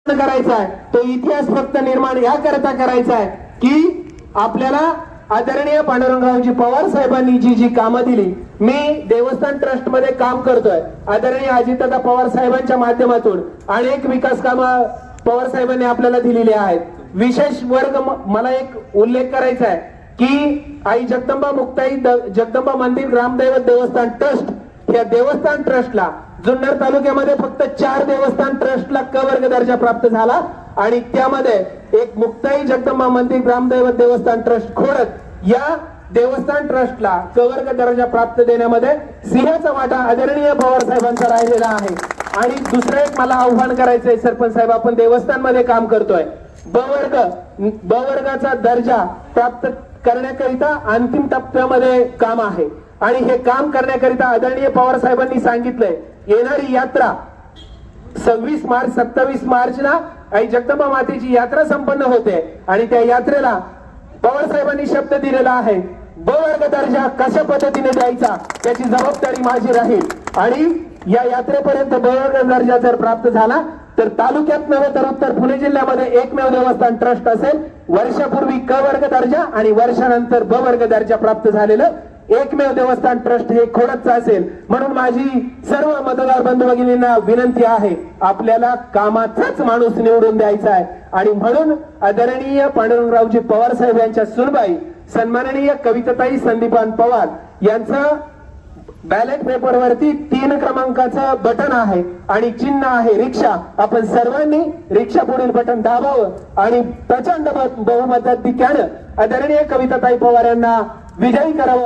करायचा आहे तो इतिहास फक्त निर्माण याकरता करायचा आहे की आपल्याला आदरणीय पांडुरंगरावजी पवार साहेबांनी जी कामं दिली. मी देवस्थान ट्रस्ट मध्ये काम करतोय. आदरणीय अजितदादा पवार साहेबांच्या माध्यमातून अनेक विकास कामं पवार साहेबांनी आपल्याला दिलेली आहेत. विशेष वर्ग मला एक उल्लेख करायचा आहे की आई जगदंबा मुक्ताई जगदंबा मंदिर ग्रामदैवत देवस्थान ट्रस्ट या देवस्थान ट्रस्टला जुन्नर तालुक्यामध्ये फक्त 4 देवस्थान ट्रस्टला क वर्ग दर्जा प्राप्त झाला आणि त्यामध्ये एक मुक्ताई जगदंबा मंदिर ग्रामदैवत देवस्थान ट्रस्ट खोडत या देवस्थान ट्रस्टला क वर्ग दर्जा प्राप्त देण्यामध्ये सिंहाचा वाटा आदरणीय पवार साहेबांचा राहिलेला आहे. आणि दुसरं एक मला आव्हान करायचंय सरपंच साहेब, आपण देवस्थान मध्ये काम करतोय. ब वर्गाचा दर्जा प्राप्त करण्याकरिता अंतिम टप्प्यामध्ये काम आहे आणि हे काम करण्याकरिता आदरणीय पवार साहेबांनी सांगितलंय येणारी यात्रा 26 मार्च 27 मार्चला आई जगदंबा मातेची यात्रा संपन्न होते आणि त्या यात्रेला पवार साहेबांनी शब्द दिलेला आहे ब वर्ग दर्जा कशा पद्धतीने द्यायचा त्याची जबाबदारी माझी राहील. आणि या यात्रेपर्यंत ब वर्ग दर्जा जर प्राप्त झाला तर तालुक्यात नव्हे तर उत्तर पुणे जिल्ह्यामध्ये एकमेव देवस्थान ट्रस्ट असेल. वर्षापूर्वी क वर्ग दर्जा आणि वर्षानंतर ब वर्ग दर्जा प्राप्त झालेलं एकमेव देवस्थान ट्रस्ट हे खोडतचं असेल. म्हणून माझी सर्व मतदार बंधू भगिनींना विनंती आहे आपल्याला कामाचाच माणूस निवडून द्यायचा आहे. आणि म्हणून आदरणीय पांडुरंगरावजी पवार साहेब यांच्या सुनबाई सन्माननीय कविताताई संदीपान पवार यांचं बॅलेट पेपर वरती 3 क्रमांकाचं बटन आहे आणि चिन्ह आहे रिक्षा. आपण सर्वांनी रिक्षा पुढील बटन दाबावं आणि प्रचंड बहुमताधिक्यानं आदरणीय कविताताई पवार यांना विजयी करावं.